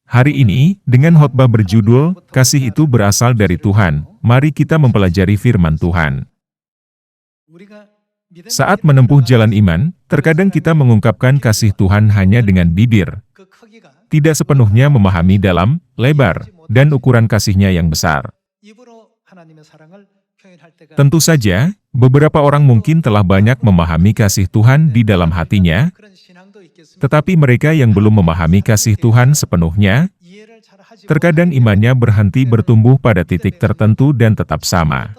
Hari ini, dengan khotbah berjudul, Kasih itu berasal dari Tuhan, mari kita mempelajari firman Tuhan. Saat menempuh jalan iman, terkadang kita mengungkapkan kasih Tuhan hanya dengan bibir. Tidak sepenuhnya memahami dalam, lebar, dan ukuran kasihnya yang besar. Tentu saja, beberapa orang mungkin telah banyak memahami kasih Tuhan di dalam hatinya, tetapi mereka yang belum memahami kasih Tuhan sepenuhnya, terkadang imannya berhenti bertumbuh pada titik tertentu dan tetap sama.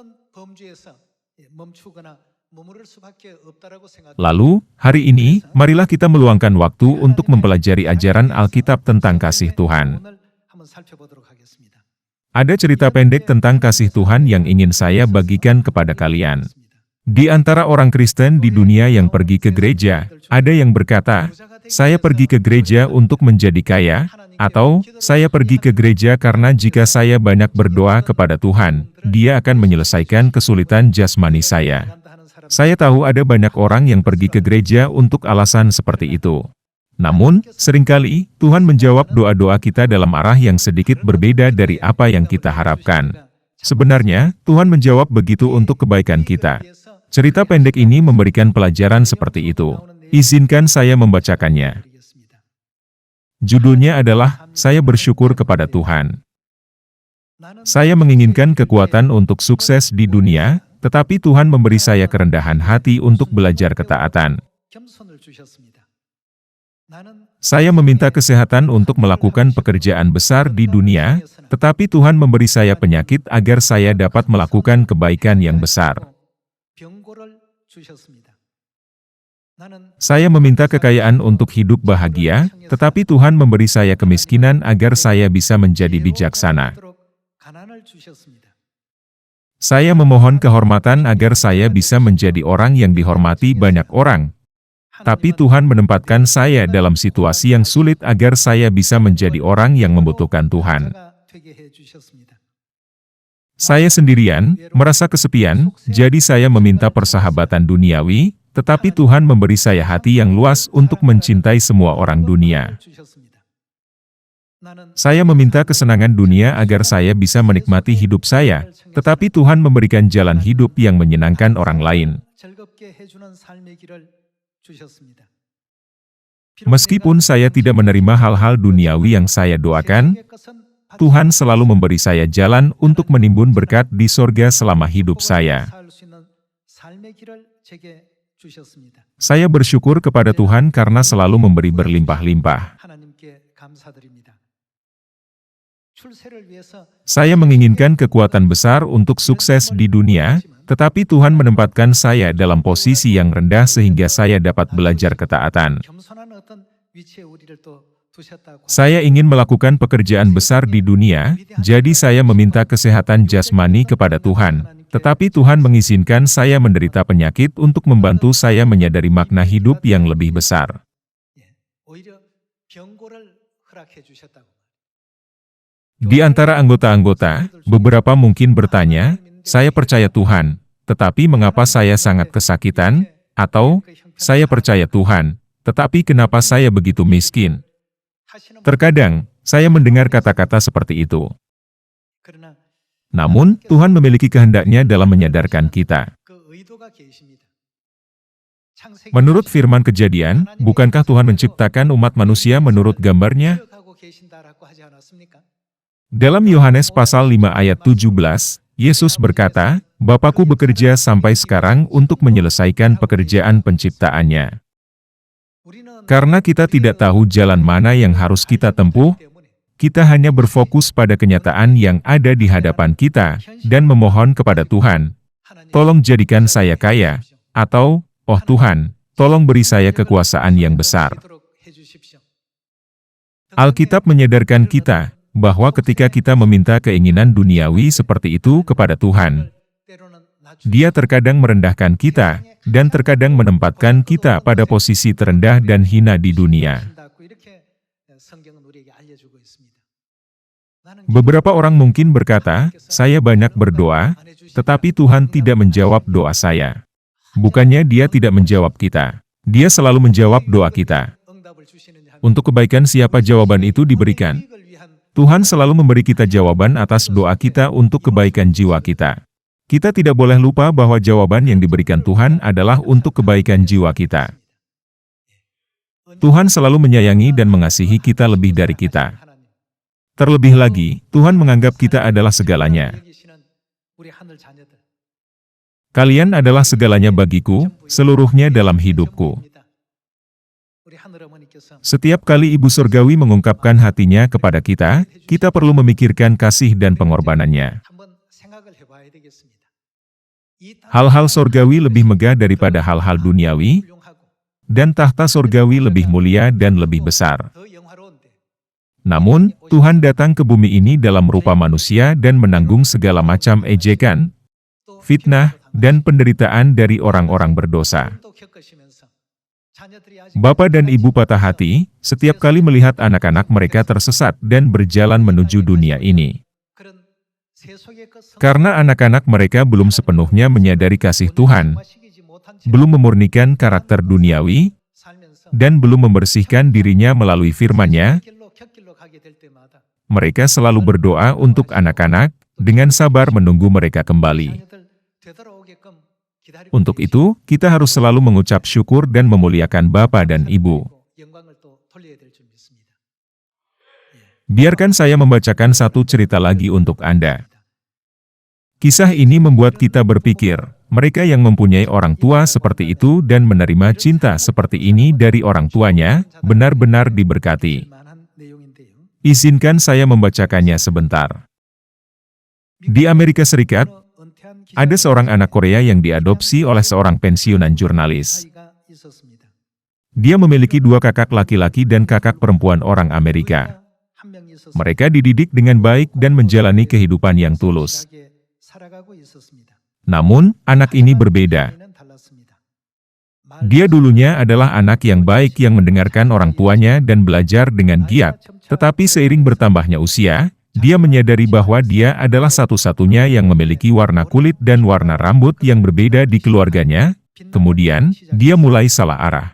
Lalu, hari ini, marilah kita meluangkan waktu untuk mempelajari ajaran Alkitab tentang kasih Tuhan. Ada cerita pendek tentang kasih Tuhan yang ingin saya bagikan kepada kalian. Di antara orang Kristen di dunia yang pergi ke gereja, ada yang berkata, saya pergi ke gereja untuk menjadi kaya, atau saya pergi ke gereja karena jika saya banyak berdoa kepada Tuhan, Dia akan menyelesaikan kesulitan jasmani saya. Saya tahu ada banyak orang yang pergi ke gereja untuk alasan seperti itu. Namun, seringkali, Tuhan menjawab doa-doa kita dalam arah yang sedikit berbeda dari apa yang kita harapkan. Sebenarnya, Tuhan menjawab begitu untuk kebaikan kita. Cerita pendek ini memberikan pelajaran seperti itu. Izinkan saya membacakannya. Judulnya adalah, Saya Bersyukur Kepada Tuhan. Saya menginginkan kekuatan untuk sukses di dunia, tetapi Tuhan memberi saya kerendahan hati untuk belajar ketaatan. Saya meminta kesehatan untuk melakukan pekerjaan besar di dunia, tetapi Tuhan memberi saya penyakit agar saya dapat melakukan kebaikan yang besar. Saya meminta kekayaan untuk hidup bahagia, tetapi Tuhan memberi saya kemiskinan agar saya bisa menjadi bijaksana. Saya memohon kehormatan agar saya bisa menjadi orang yang dihormati banyak orang. Tapi Tuhan menempatkan saya dalam situasi yang sulit agar saya bisa menjadi orang yang membutuhkan Tuhan. Saya sendirian, merasa kesepian, jadi saya meminta persahabatan duniawi, tetapi Tuhan memberi saya hati yang luas untuk mencintai semua orang dunia. Saya meminta kesenangan dunia agar saya bisa menikmati hidup saya, tetapi Tuhan memberikan jalan hidup yang menyenangkan orang lain. Meskipun saya tidak menerima hal-hal duniawi yang saya doakan, Tuhan selalu memberi saya jalan untuk menimbun berkat di sorga selama hidup saya. Saya bersyukur kepada Tuhan karena selalu memberi berlimpah-limpah. Saya menginginkan kekuatan besar untuk sukses di dunia, tetapi Tuhan menempatkan saya dalam posisi yang rendah sehingga saya dapat belajar ketaatan. Saya ingin melakukan pekerjaan besar di dunia, jadi saya meminta kesehatan jasmani kepada Tuhan, tetapi Tuhan mengizinkan saya menderita penyakit untuk membantu saya menyadari makna hidup yang lebih besar. Di antara anggota-anggota, beberapa mungkin bertanya, saya percaya Tuhan, tetapi mengapa saya sangat kesakitan? Atau, saya percaya Tuhan, tetapi kenapa saya begitu miskin? Terkadang, saya mendengar kata-kata seperti itu. Namun, Tuhan memiliki kehendaknya dalam menyadarkan kita. Menurut firman Kejadian, bukankah Tuhan menciptakan umat manusia menurut gambarnya? Dalam Yohanes pasal 5 ayat 17, Yesus berkata, Bapakku bekerja sampai sekarang untuk menyelesaikan pekerjaan penciptaannya. Karena kita tidak tahu jalan mana yang harus kita tempuh, kita hanya berfokus pada kenyataan yang ada di hadapan kita, dan memohon kepada Tuhan, tolong jadikan saya kaya, atau, oh Tuhan, tolong beri saya kekuasaan yang besar. Alkitab menyadarkan kita, bahwa ketika kita meminta keinginan duniawi seperti itu kepada Tuhan, Dia terkadang merendahkan kita, dan terkadang menempatkan kita pada posisi terendah dan hina di dunia. Beberapa orang mungkin berkata, saya banyak berdoa, tetapi Tuhan tidak menjawab doa saya. Bukannya Dia tidak menjawab kita. Dia selalu menjawab doa kita. Untuk kebaikan siapa jawaban itu diberikan? Tuhan selalu memberi kita jawaban atas doa kita untuk kebaikan jiwa kita. Kita tidak boleh lupa bahwa jawaban yang diberikan Tuhan adalah untuk kebaikan jiwa kita. Tuhan selalu menyayangi dan mengasihi kita lebih dari kita. Terlebih lagi, Tuhan menganggap kita adalah segalanya. Kalian adalah segalanya bagiku, seluruhnya dalam hidupku. Setiap kali Ibu Surgawi mengungkapkan hatinya kepada kita, kita perlu memikirkan kasih dan pengorbanannya. Hal-hal surgawi lebih megah daripada hal-hal duniawi, dan tahta surgawi lebih mulia dan lebih besar. Namun, Tuhan datang ke bumi ini dalam rupa manusia dan menanggung segala macam ejekan, fitnah, dan penderitaan dari orang-orang berdosa. Bapak dan Ibu patah hati setiap kali melihat anak-anak mereka tersesat dan berjalan menuju dunia ini. Karena anak-anak mereka belum sepenuhnya menyadari kasih Tuhan, belum memurnikan karakter duniawi, dan belum membersihkan dirinya melalui firman-Nya, mereka selalu berdoa untuk anak-anak, dengan sabar menunggu mereka kembali. Untuk itu, kita harus selalu mengucap syukur dan memuliakan Bapa dan Ibu. Biarkan saya membacakan satu cerita lagi untuk Anda. Kisah ini membuat kita berpikir, mereka yang mempunyai orang tua seperti itu dan menerima cinta seperti ini dari orang tuanya, benar-benar diberkati. Izinkan saya membacakannya sebentar. Di Amerika Serikat, ada seorang anak Korea yang diadopsi oleh seorang pensiunan jurnalis. Dia memiliki 2 kakak laki-laki dan kakak perempuan orang Amerika. Mereka dididik dengan baik dan menjalani kehidupan yang tulus. Namun, anak ini berbeda. Dia dulunya adalah anak yang baik yang mendengarkan orang tuanya dan belajar dengan giat, tetapi seiring bertambahnya usia, dia menyadari bahwa dia adalah satu-satunya yang memiliki warna kulit dan warna rambut yang berbeda di keluarganya. Kemudian, dia mulai salah arah.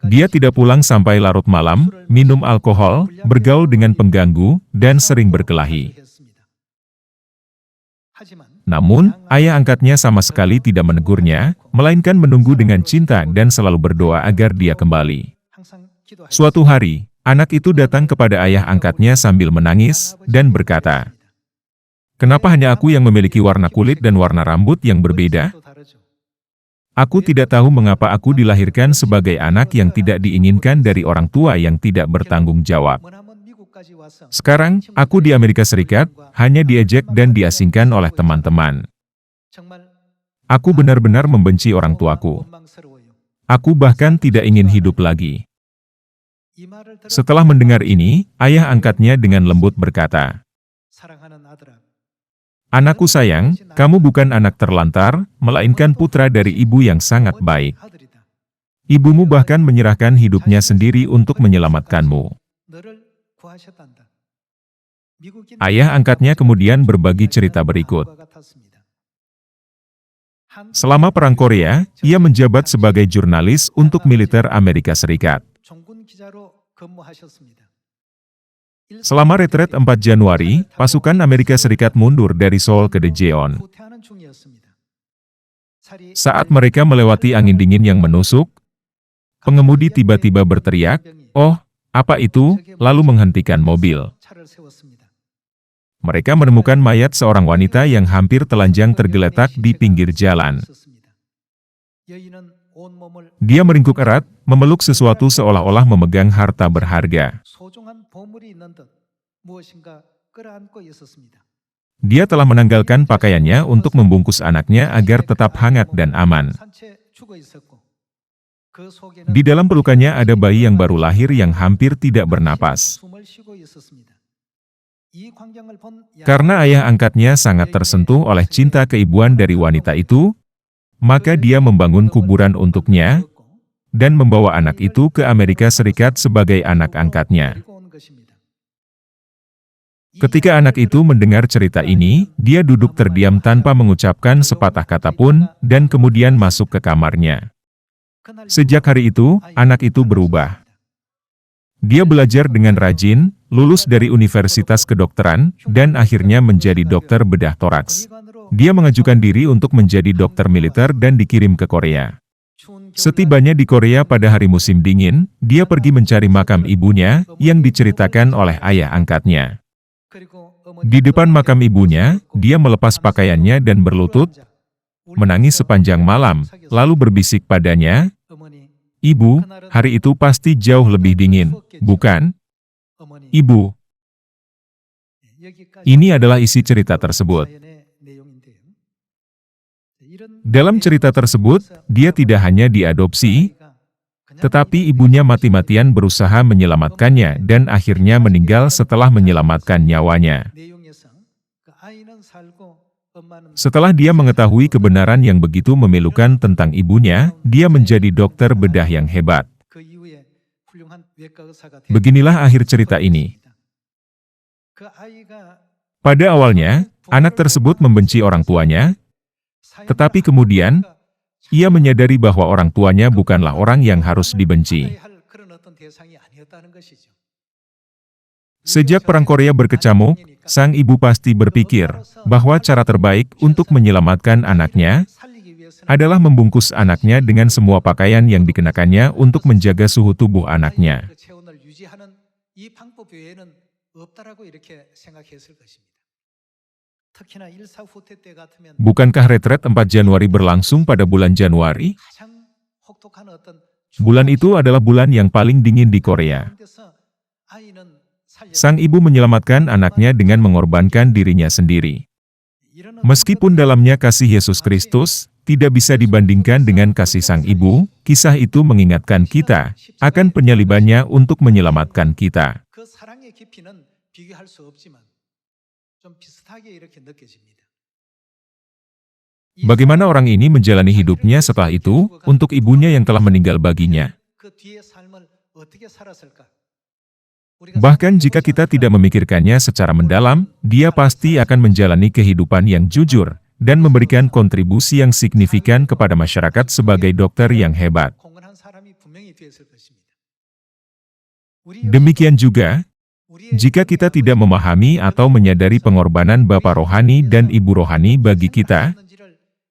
Dia tidak pulang sampai larut malam, minum alkohol, bergaul dengan pengganggu, dan sering berkelahi. Namun, ayah angkatnya sama sekali tidak menegurnya, melainkan menunggu dengan cinta dan selalu berdoa agar dia kembali. Suatu hari, anak itu datang kepada ayah angkatnya sambil menangis, dan berkata, "Kenapa hanya aku yang memiliki warna kulit dan warna rambut yang berbeda? Aku tidak tahu mengapa aku dilahirkan sebagai anak yang tidak diinginkan dari orang tua yang tidak bertanggung jawab. Sekarang, aku di Amerika Serikat, hanya diejek dan diasingkan oleh teman-teman. Aku benar-benar membenci orang tuaku. Aku bahkan tidak ingin hidup lagi." Setelah mendengar ini, ayah angkatnya dengan lembut berkata, "Anakku sayang, kamu bukan anak terlantar, melainkan putra dari ibu yang sangat baik. Ibumu bahkan menyerahkan hidupnya sendiri untuk menyelamatkanmu." Ayah angkatnya kemudian berbagi cerita berikut. Selama Perang Korea, ia menjabat sebagai jurnalis untuk militer Amerika Serikat. Selama retret 4 Januari, pasukan Amerika Serikat mundur dari Seoul ke Daejeon. Saat mereka melewati angin dingin yang menusuk, pengemudi tiba-tiba berteriak, "Oh, apa itu?" lalu menghentikan mobil. Mereka menemukan mayat seorang wanita yang hampir telanjang tergeletak di pinggir jalan. Dia meringkuk erat, memeluk sesuatu seolah-olah memegang harta berharga. Dia telah menanggalkan pakaiannya untuk membungkus anaknya agar tetap hangat dan aman. Di dalam pelukannya ada bayi yang baru lahir yang hampir tidak bernapas. Karena ayah angkatnya sangat tersentuh oleh cinta keibuan dari wanita itu, maka dia membangun kuburan untuknya, dan membawa anak itu ke Amerika Serikat sebagai anak angkatnya. Ketika anak itu mendengar cerita ini, dia duduk terdiam tanpa mengucapkan sepatah kata pun, dan kemudian masuk ke kamarnya. Sejak hari itu, anak itu berubah. Dia belajar dengan rajin, lulus dari Universitas Kedokteran, dan akhirnya menjadi dokter bedah toraks. Dia mengajukan diri untuk menjadi dokter militer dan dikirim ke Korea. Setibanya di Korea pada hari musim dingin, dia pergi mencari makam ibunya, yang diceritakan oleh ayah angkatnya. Di depan makam ibunya, dia melepas pakaiannya dan berlutut, menangis sepanjang malam, lalu berbisik padanya, "Ibu, hari itu pasti jauh lebih dingin, bukan? Ibu." Ini adalah isi cerita tersebut. Dalam cerita tersebut, dia tidak hanya diadopsi, tetapi ibunya mati-matian berusaha menyelamatkannya dan akhirnya meninggal setelah menyelamatkan nyawanya. Setelah dia mengetahui kebenaran yang begitu memilukan tentang ibunya, dia menjadi dokter bedah yang hebat. Beginilah akhir cerita ini. Pada awalnya, anak tersebut membenci orang tuanya, tetapi kemudian, ia menyadari bahwa orang tuanya bukanlah orang yang harus dibenci. Sejak Perang Korea berkecamuk, sang ibu pasti berpikir bahwa cara terbaik untuk menyelamatkan anaknya adalah membungkus anaknya dengan semua pakaian yang dikenakannya untuk menjaga suhu tubuh anaknya. Bukankah retret 4 Januari berlangsung pada bulan Januari? Bulan itu adalah bulan yang paling dingin di Korea. Sang ibu menyelamatkan anaknya dengan mengorbankan dirinya sendiri. Meskipun dalamnya kasih Yesus Kristus tidak bisa dibandingkan dengan kasih sang ibu, kisah itu mengingatkan kita akan penyalibannya untuk menyelamatkan kita. Bagaimana orang ini menjalani hidupnya setelah itu untuk ibunya yang telah meninggal baginya? Bahkan jika kita tidak memikirkannya secara mendalam, dia pasti akan menjalani kehidupan yang jujur dan memberikan kontribusi yang signifikan kepada masyarakat sebagai dokter yang hebat. Demikian juga, jika kita tidak memahami atau menyadari pengorbanan Bapa rohani dan Ibu rohani bagi kita,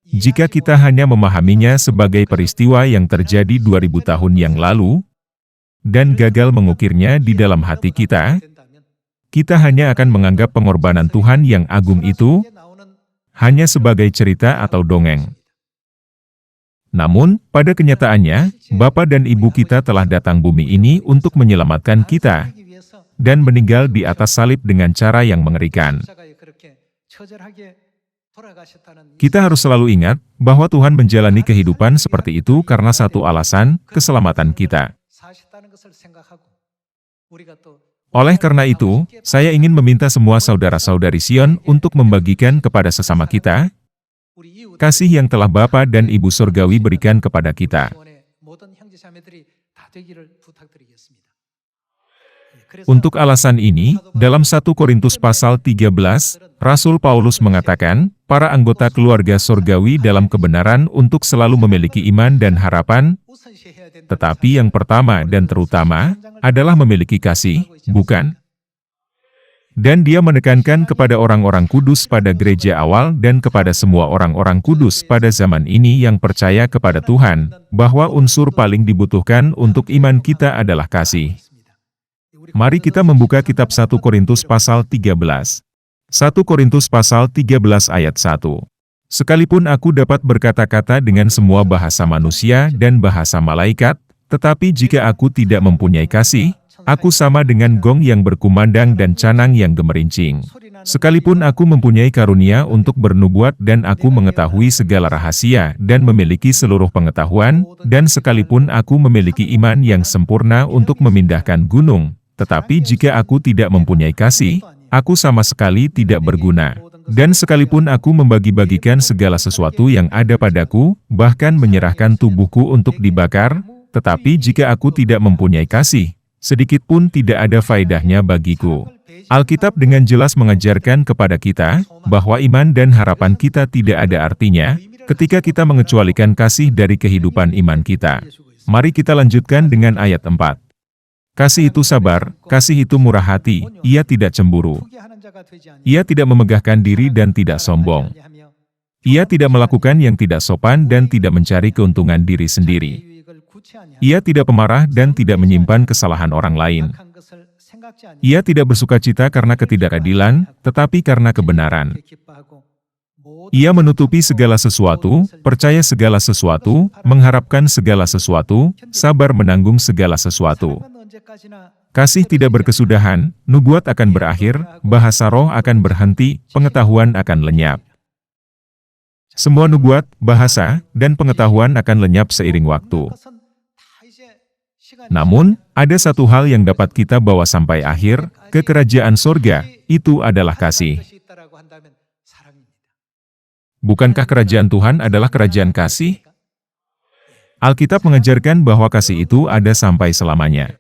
jika kita hanya memahaminya sebagai peristiwa yang terjadi 2000 tahun yang lalu, dan gagal mengukirnya di dalam hati kita, kita hanya akan menganggap pengorbanan Tuhan yang agung itu hanya sebagai cerita atau dongeng. Namun, pada kenyataannya, Bapa dan Ibu kita telah datang bumi ini untuk menyelamatkan kita, dan meninggal di atas salib dengan cara yang mengerikan. Kita harus selalu ingat bahwa Tuhan menjalani kehidupan seperti itu karena satu alasan, keselamatan kita. Oleh karena itu, saya ingin meminta semua saudara-saudari Sion untuk membagikan kepada sesama kita kasih yang telah Bapa dan Ibu Surgawi berikan kepada kita. Untuk alasan ini, dalam 1 Korintus pasal 13, Rasul Paulus mengatakan, para anggota keluarga surgawi dalam kebenaran untuk selalu memiliki iman dan harapan, tetapi yang pertama dan terutama adalah memiliki kasih, bukan? Dan dia menekankan kepada orang-orang kudus pada gereja awal dan kepada semua orang-orang kudus pada zaman ini yang percaya kepada Tuhan, bahwa unsur paling dibutuhkan untuk iman kita adalah kasih. Mari kita membuka kitab 1 Korintus pasal 13. 1 Korintus pasal 13 ayat 1. Sekalipun aku dapat berkata-kata dengan semua bahasa manusia dan bahasa malaikat, tetapi jika aku tidak mempunyai kasih, aku sama dengan gong yang berkumandang dan canang yang gemerincing. Sekalipun aku mempunyai karunia untuk bernubuat dan aku mengetahui segala rahasia dan memiliki seluruh pengetahuan, dan sekalipun aku memiliki iman yang sempurna untuk memindahkan gunung, tetapi jika aku tidak mempunyai kasih, aku sama sekali tidak berguna. Dan sekalipun aku membagi-bagikan segala sesuatu yang ada padaku, bahkan menyerahkan tubuhku untuk dibakar, tetapi jika aku tidak mempunyai kasih, sedikit pun tidak ada faedahnya bagiku. Alkitab dengan jelas mengajarkan kepada kita, bahwa iman dan harapan kita tidak ada artinya, ketika kita mengecualikan kasih dari kehidupan iman kita. Mari kita lanjutkan dengan ayat 4. Kasih itu sabar, kasih itu murah hati, ia tidak cemburu. Ia tidak memegahkan diri dan tidak sombong. Ia tidak melakukan yang tidak sopan dan tidak mencari keuntungan diri sendiri. Ia tidak pemarah dan tidak menyimpan kesalahan orang lain. Ia tidak bersukacita karena ketidakadilan, tetapi karena kebenaran. Ia menutupi segala sesuatu, percaya segala sesuatu, mengharapkan segala sesuatu, sabar menanggung segala sesuatu. Kasih tidak berkesudahan, nubuat akan berakhir, bahasa roh akan berhenti, pengetahuan akan lenyap. Semua nubuat, bahasa, dan pengetahuan akan lenyap seiring waktu. Namun, ada satu hal yang dapat kita bawa sampai akhir, ke kerajaan sorga, itu adalah kasih. Bukankah kerajaan Tuhan adalah kerajaan kasih? Alkitab mengajarkan bahwa kasih itu ada sampai selamanya.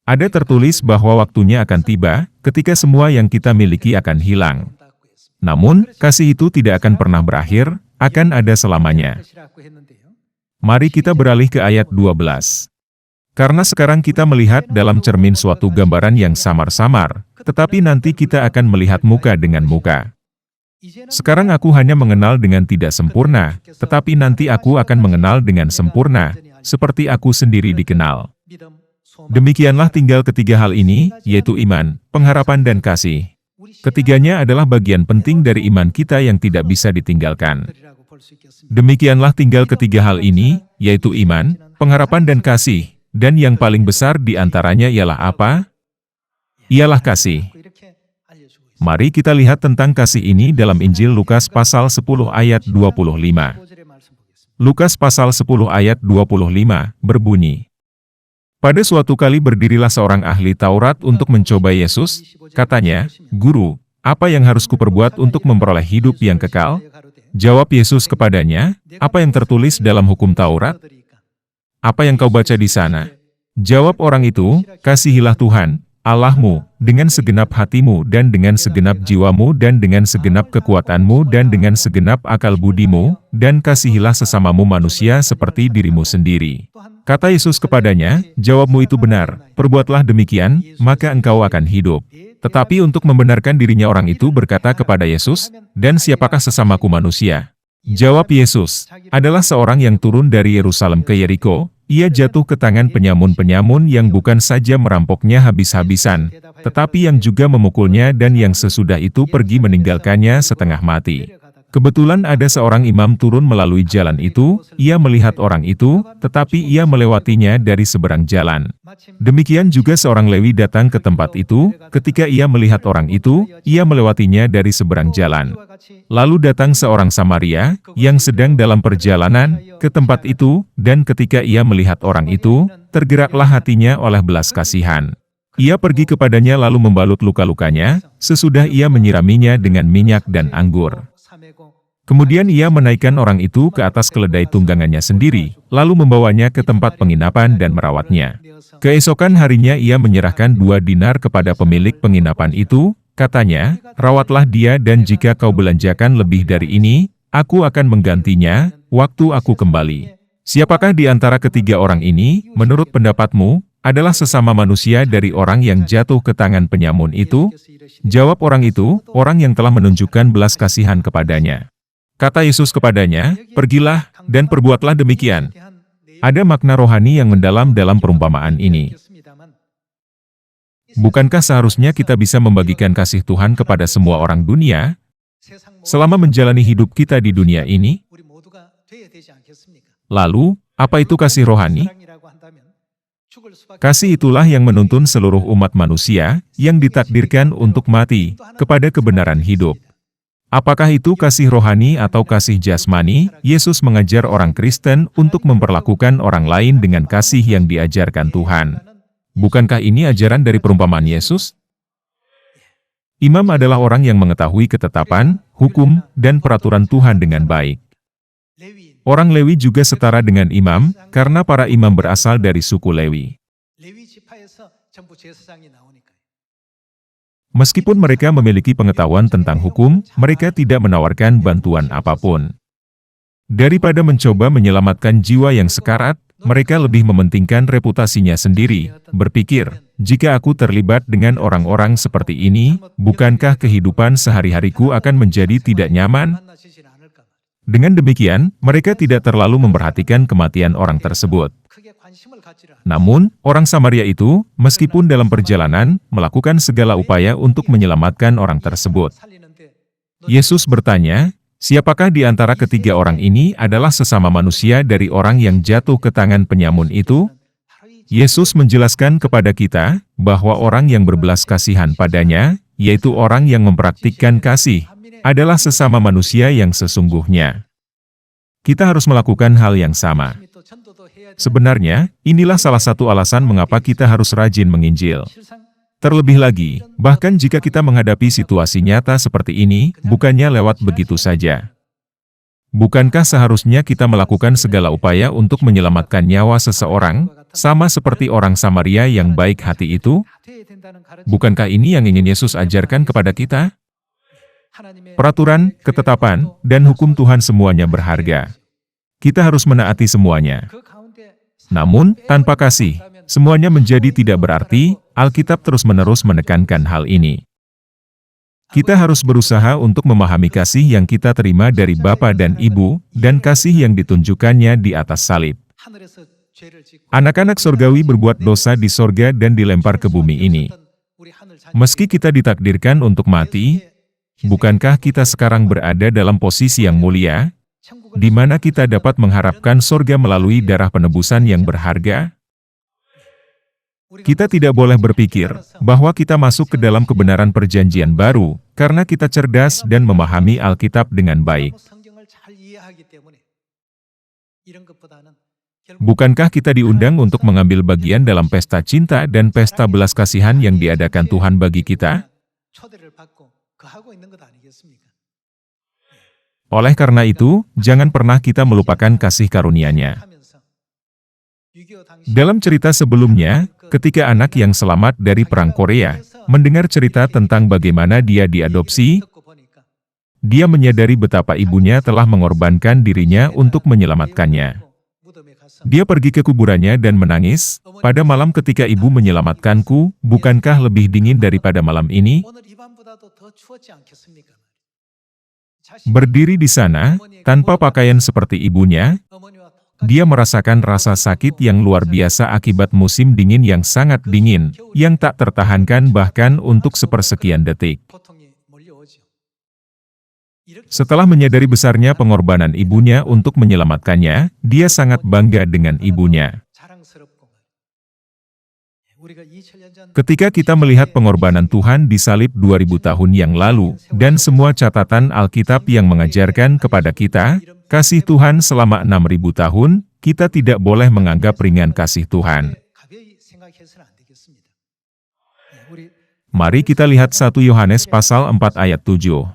Ada tertulis bahwa waktunya akan tiba, ketika semua yang kita miliki akan hilang. Namun, kasih itu tidak akan pernah berakhir, akan ada selamanya. Mari kita beralih ke ayat 12. Karena sekarang kita melihat dalam cermin suatu gambaran yang samar-samar, tetapi nanti kita akan melihat muka dengan muka. Sekarang aku hanya mengenal dengan tidak sempurna, tetapi nanti aku akan mengenal dengan sempurna, seperti aku sendiri dikenal. Demikianlah tinggal ketiga hal ini, yaitu iman, pengharapan dan kasih. Ketiganya adalah bagian penting dari iman kita yang tidak bisa ditinggalkan. Demikianlah tinggal ketiga hal ini, yaitu iman, pengharapan dan kasih, dan yang paling besar di antaranya ialah apa? Ialah kasih. Mari kita lihat tentang kasih ini dalam Injil Lukas pasal 10 ayat 25. Lukas pasal 10 ayat 25, berbunyi, pada suatu kali berdirilah seorang ahli Taurat untuk mencoba Yesus, katanya, Guru, apa yang harus kuperbuat untuk memperoleh hidup yang kekal? Jawab Yesus kepadanya, apa yang tertulis dalam hukum Taurat? Apa yang kau baca di sana? Jawab orang itu, kasihilah Tuhan, Allahmu, dengan segenap hatimu dan dengan segenap jiwamu dan dengan segenap kekuatanmu dan dengan segenap akal budimu, dan kasihilah sesamamu manusia seperti dirimu sendiri. Kata Yesus kepadanya, jawabmu itu benar, perbuatlah demikian, maka engkau akan hidup. Tetapi untuk membenarkan dirinya orang itu berkata kepada Yesus, dan siapakah sesamaku manusia? Jawab Yesus, adalah seorang yang turun dari Yerusalem ke Yeriko. Ia jatuh ke tangan penyamun-penyamun yang bukan saja merampoknya habis-habisan, tetapi yang juga memukulnya dan yang sesudah itu pergi meninggalkannya setengah mati. Kebetulan ada seorang imam turun melalui jalan itu, ia melihat orang itu, tetapi ia melewatinya dari seberang jalan. Demikian juga seorang Lewi datang ke tempat itu, ketika ia melihat orang itu, ia melewatinya dari seberang jalan. Lalu datang seorang Samaria, yang sedang dalam perjalanan, ke tempat itu, dan ketika ia melihat orang itu, tergeraklah hatinya oleh belas kasihan. Ia pergi kepadanya lalu membalut luka-lukanya, sesudah ia menyiraminya dengan minyak dan anggur. Kemudian ia menaikkan orang itu ke atas keledai tunggangannya sendiri, lalu membawanya ke tempat penginapan dan merawatnya. Keesokan harinya ia menyerahkan 2 dinar kepada pemilik penginapan itu, katanya, rawatlah dia dan jika kau belanjakan lebih dari ini, aku akan menggantinya, waktu aku kembali. Siapakah di antara ketiga orang ini, menurut pendapatmu, adalah sesama manusia dari orang yang jatuh ke tangan penyamun itu? Jawab orang itu, orang yang telah menunjukkan belas kasihan kepadanya. Kata Yesus kepadanya, pergilah, dan perbuatlah demikian. Ada makna rohani yang mendalam dalam perumpamaan ini. Bukankah seharusnya kita bisa membagikan kasih Tuhan kepada semua orang dunia, selama menjalani hidup kita di dunia ini? Lalu, apa itu kasih rohani? Kasih itulah yang menuntun seluruh umat manusia, yang ditakdirkan untuk mati, kepada kebenaran hidup. Apakah itu kasih rohani atau kasih jasmani? Yesus mengajar orang Kristen untuk memperlakukan orang lain dengan kasih yang diajarkan Tuhan. Bukankah ini ajaran dari perumpamaan Yesus? Imam adalah orang yang mengetahui ketetapan, hukum, dan peraturan Tuhan dengan baik. Orang Lewi juga setara dengan imam, karena para imam berasal dari suku Lewi. Meskipun mereka memiliki pengetahuan tentang hukum, mereka tidak menawarkan bantuan apapun. Daripada mencoba menyelamatkan jiwa yang sekarat, Mereka lebih mementingkan reputasinya sendiri, berpikir, jika aku terlibat dengan orang-orang seperti ini, bukankah kehidupan sehari-hariku akan menjadi tidak nyaman? Dengan demikian, mereka tidak terlalu memperhatikan kematian orang tersebut. Namun, orang Samaria itu, meskipun dalam perjalanan, melakukan segala upaya untuk menyelamatkan orang tersebut. Yesus bertanya, siapakah di antara ketiga orang ini adalah sesama manusia dari orang yang jatuh ke tangan penyamun itu? Yesus menjelaskan kepada kita, bahwa orang yang berbelas kasihan padanya, yaitu orang yang mempraktikkan kasih, adalah sesama manusia yang sesungguhnya. Kita harus melakukan hal yang sama. Sebenarnya, inilah salah satu alasan mengapa kita harus rajin menginjil. Terlebih lagi, bahkan jika kita menghadapi situasi nyata seperti ini, bukannya lewat begitu saja. Bukankah seharusnya kita melakukan segala upaya untuk menyelamatkan nyawa seseorang, sama seperti orang Samaria yang baik hati itu? Bukankah ini yang ingin Yesus ajarkan kepada kita? Peraturan, ketetapan, dan hukum Tuhan semuanya berharga. Kita harus menaati semuanya. Namun, tanpa kasih, semuanya menjadi tidak berarti. Alkitab terus-menerus menekankan hal ini. Kita harus berusaha untuk memahami kasih yang kita terima dari Bapa dan Ibu, dan kasih yang ditunjukkannya di atas salib. Anak-anak sorgawi berbuat dosa di sorga dan dilempar ke bumi ini. Meski kita ditakdirkan untuk mati, bukankah kita sekarang berada dalam posisi yang mulia, di mana kita dapat mengharapkan sorga melalui darah penebusan yang berharga? Kita tidak boleh berpikir bahwa kita masuk ke dalam kebenaran perjanjian baru, karena kita cerdas dan memahami Alkitab dengan baik. Bukankah kita diundang untuk mengambil bagian dalam pesta cinta dan pesta belas kasihan yang diadakan Tuhan bagi kita? Oleh karena itu, jangan pernah kita melupakan kasih karunia-Nya. Dalam cerita sebelumnya, ketika anak yang selamat dari Perang Korea mendengar cerita tentang bagaimana dia diadopsi, dia menyadari betapa ibunya telah mengorbankan dirinya untuk menyelamatkannya. Dia pergi ke kuburannya dan menangis, "Pada malam ketika ibu menyelamatkanku, bukankah lebih dingin daripada malam ini?" Berdiri di sana, tanpa pakaian seperti ibunya, dia merasakan rasa sakit yang luar biasa akibat musim dingin yang sangat dingin, yang tak tertahankan bahkan untuk sepersekian detik. Setelah menyadari besarnya pengorbanan ibunya untuk menyelamatkannya, dia sangat bangga dengan ibunya. Ketika kita melihat pengorbanan Tuhan di salib 2000 tahun yang lalu, dan semua catatan Alkitab yang mengajarkan kepada kita, kasih Tuhan selama 6000 tahun, kita tidak boleh menganggap ringan kasih Tuhan. Mari kita lihat 1 Yohanes pasal 4 ayat 7.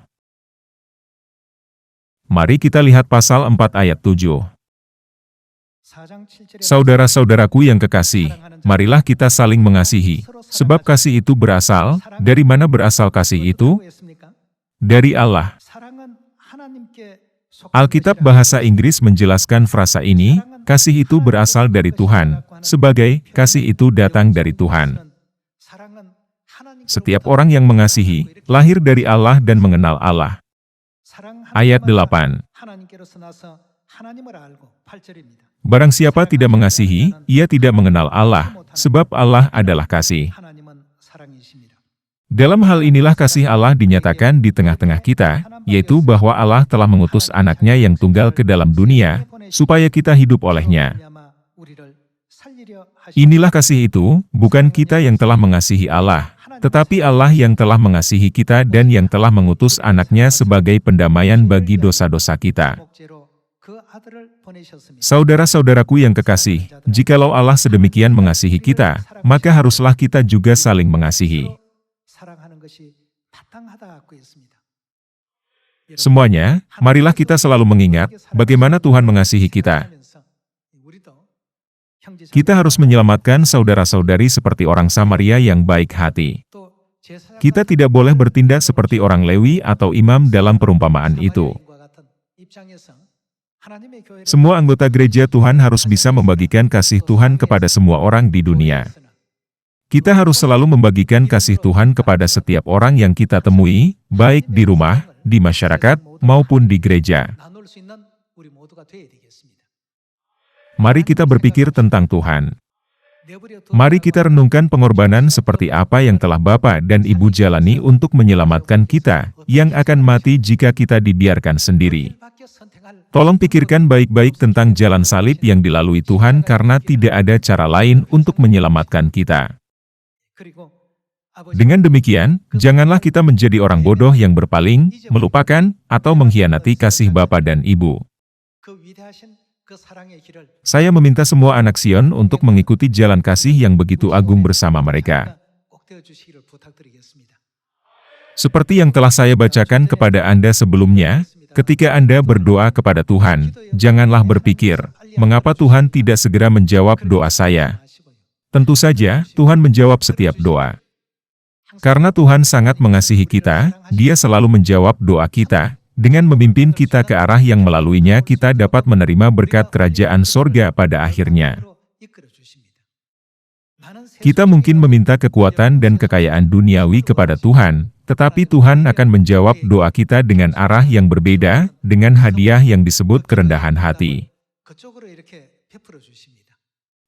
Mari kita lihat pasal 4 ayat 7. Saudara-saudaraku yang kekasih, marilah kita saling mengasihi, sebab kasih itu berasal, dari mana berasal kasih itu? Dari Allah. Alkitab bahasa Inggris menjelaskan frasa ini, kasih itu berasal dari Tuhan, sebagai kasih itu datang dari Tuhan. Setiap orang yang mengasihi, lahir dari Allah dan mengenal Allah. Ayat 8. Barang siapa tidak mengasihi, ia tidak mengenal Allah, sebab Allah adalah kasih. Dalam hal inilah kasih Allah dinyatakan di tengah-tengah kita, yaitu bahwa Allah telah mengutus anaknya yang tunggal ke dalam dunia, supaya kita hidup olehnya. Inilah kasih itu, bukan kita yang telah mengasihi Allah, tetapi Allah yang telah mengasihi kita dan yang telah mengutus anaknya sebagai pendamaian bagi dosa-dosa kita. Saudara-saudaraku yang kekasih, jikalau Allah sedemikian mengasihi kita, maka haruslah kita juga saling mengasihi. Semuanya, marilah kita selalu mengingat bagaimana Tuhan mengasihi kita. Kita harus menyelamatkan saudara-saudari seperti orang Samaria yang baik hati. Kita tidak boleh bertindak seperti orang Lewi atau imam dalam perumpamaan itu. Semua anggota gereja Tuhan harus bisa membagikan kasih Tuhan kepada semua orang di dunia. Kita harus selalu membagikan kasih Tuhan kepada setiap orang yang kita temui, baik di rumah, di masyarakat, maupun di gereja. Mari kita berpikir tentang Tuhan. Mari kita renungkan pengorbanan seperti apa yang telah Bapa dan Ibu jalani untuk menyelamatkan kita, yang akan mati jika kita dibiarkan sendiri. Tolong pikirkan baik-baik tentang jalan salib yang dilalui Tuhan karena tidak ada cara lain untuk menyelamatkan kita. Dengan demikian, janganlah kita menjadi orang bodoh yang berpaling, melupakan, atau mengkhianati kasih Bapa dan Ibu. Saya meminta semua anak Sion untuk mengikuti jalan kasih yang begitu agung bersama mereka. Seperti yang telah saya bacakan kepada Anda sebelumnya, ketika Anda berdoa kepada Tuhan, janganlah berpikir, mengapa Tuhan tidak segera menjawab doa saya. Tentu saja, Tuhan menjawab setiap doa. Karena Tuhan sangat mengasihi kita, Dia selalu menjawab doa kita, dengan memimpin kita ke arah yang melaluinya kita dapat menerima berkat kerajaan sorga pada akhirnya. Kita mungkin meminta kekuatan dan kekayaan duniawi kepada Tuhan, tetapi Tuhan akan menjawab doa kita dengan arah yang berbeda, dengan hadiah yang disebut kerendahan hati.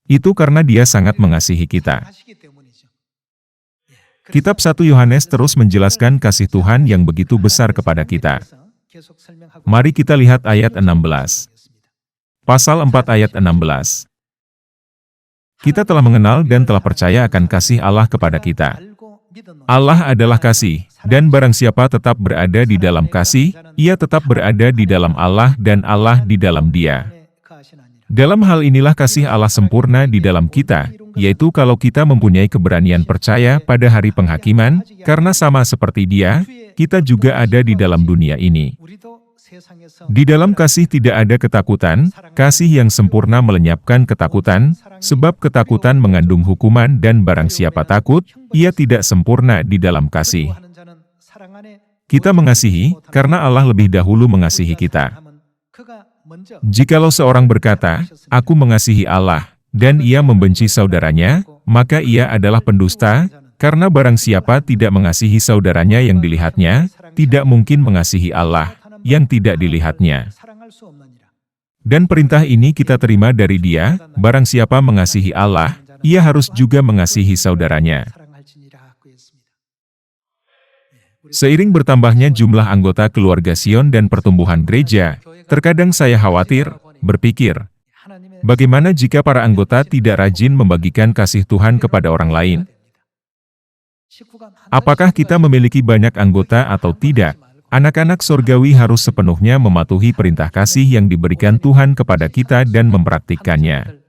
Itu karena Dia sangat mengasihi kita. Kitab 1 Yohanes terus menjelaskan kasih Tuhan yang begitu besar kepada kita. Mari kita lihat ayat 16. Pasal 4 ayat 16. Kita telah mengenal dan telah percaya akan kasih Allah kepada kita. Allah adalah kasih, dan barang siapa tetap berada di dalam kasih, ia tetap berada di dalam Allah dan Allah di dalam dia. Dalam hal inilah kasih Allah sempurna di dalam kita, yaitu kalau kita mempunyai keberanian percaya pada hari penghakiman, karena sama seperti Dia, kita juga ada di dalam dunia ini. Di dalam kasih tidak ada ketakutan, kasih yang sempurna melenyapkan ketakutan, sebab ketakutan mengandung hukuman dan barang siapa takut, ia tidak sempurna di dalam kasih. Kita mengasihi, karena Allah lebih dahulu mengasihi kita. Jikalau seorang berkata, "Aku mengasihi Allah," dan ia membenci saudaranya, maka ia adalah pendusta, karena barang siapa tidak mengasihi saudaranya yang dilihatnya, tidak mungkin mengasihi Allah, yang tidak dilihatnya. Dan perintah ini kita terima dari Dia, barang siapa mengasihi Allah, ia harus juga mengasihi saudaranya. Seiring bertambahnya jumlah anggota keluarga Sion dan pertumbuhan gereja, terkadang saya khawatir, berpikir, bagaimana jika para anggota tidak rajin membagikan kasih Tuhan kepada orang lain? Apakah kita memiliki banyak anggota atau tidak? Anak-anak sorgawi harus sepenuhnya mematuhi perintah kasih yang diberikan Tuhan kepada kita dan mempraktikkannya.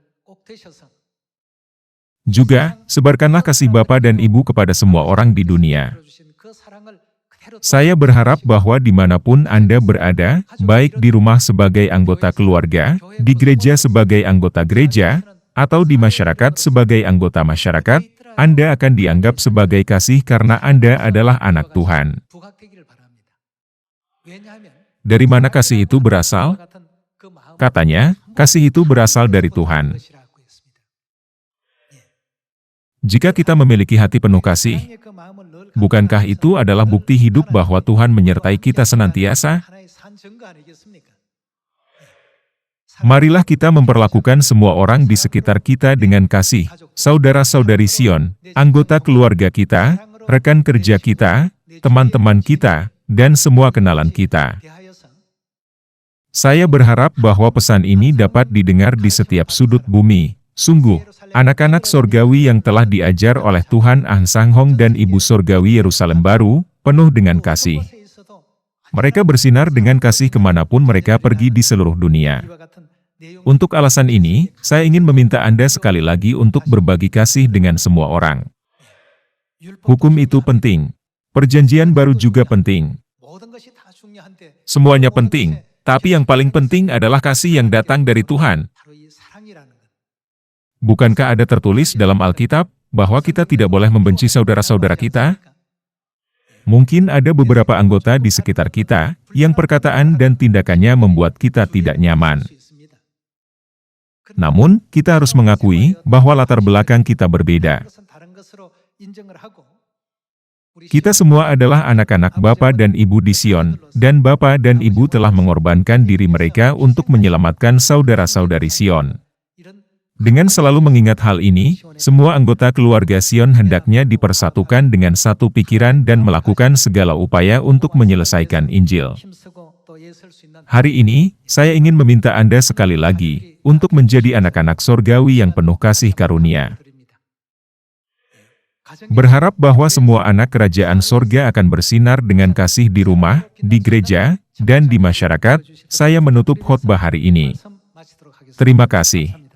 Juga, sebarkanlah kasih Bapa dan Ibu kepada semua orang di dunia. Saya berharap bahwa dimanapun Anda berada, baik di rumah sebagai anggota keluarga, di gereja sebagai anggota gereja, atau di masyarakat sebagai anggota masyarakat, Anda akan dianggap sebagai kasih karena Anda adalah anak Tuhan. Dari mana kasih itu berasal? Katanya, kasih itu berasal dari Tuhan. Jika kita memiliki hati penuh kasih, bukankah itu adalah bukti hidup bahwa Tuhan menyertai kita senantiasa? Marilah kita memperlakukan semua orang di sekitar kita dengan kasih, saudara-saudari Sion, anggota keluarga kita, rekan kerja kita, teman-teman kita, dan semua kenalan kita. Saya berharap bahwa pesan ini dapat didengar di setiap sudut bumi. Sungguh, anak-anak sorgawi yang telah diajar oleh Tuhan Ah Sang Hong dan Ibu Sorgawi Yerusalem Baru, penuh dengan kasih. Mereka bersinar dengan kasih kemanapun mereka pergi di seluruh dunia. Untuk alasan ini, saya ingin meminta Anda sekali lagi untuk berbagi kasih dengan semua orang. Hukum itu penting. Perjanjian baru juga penting. Semuanya penting, tapi yang paling penting adalah kasih yang datang dari Tuhan. Bukankah ada tertulis dalam Alkitab bahwa kita tidak boleh membenci saudara-saudara kita? Mungkin ada beberapa anggota di sekitar kita yang perkataan dan tindakannya membuat kita tidak nyaman. Namun, kita harus mengakui bahwa latar belakang kita berbeda. Kita semua adalah anak-anak Bapa dan Ibu di Sion, dan Bapa dan Ibu telah mengorbankan diri mereka untuk menyelamatkan saudara-saudari Sion. Dengan selalu mengingat hal ini, semua anggota keluarga Sion hendaknya dipersatukan dengan satu pikiran dan melakukan segala upaya untuk menyelesaikan Injil. Hari ini, saya ingin meminta Anda sekali lagi, untuk menjadi anak-anak sorgawi yang penuh kasih karunia. Berharap bahwa semua anak kerajaan sorga akan bersinar dengan kasih di rumah, di gereja, dan di masyarakat. Saya menutup khotbah hari ini. Terima kasih.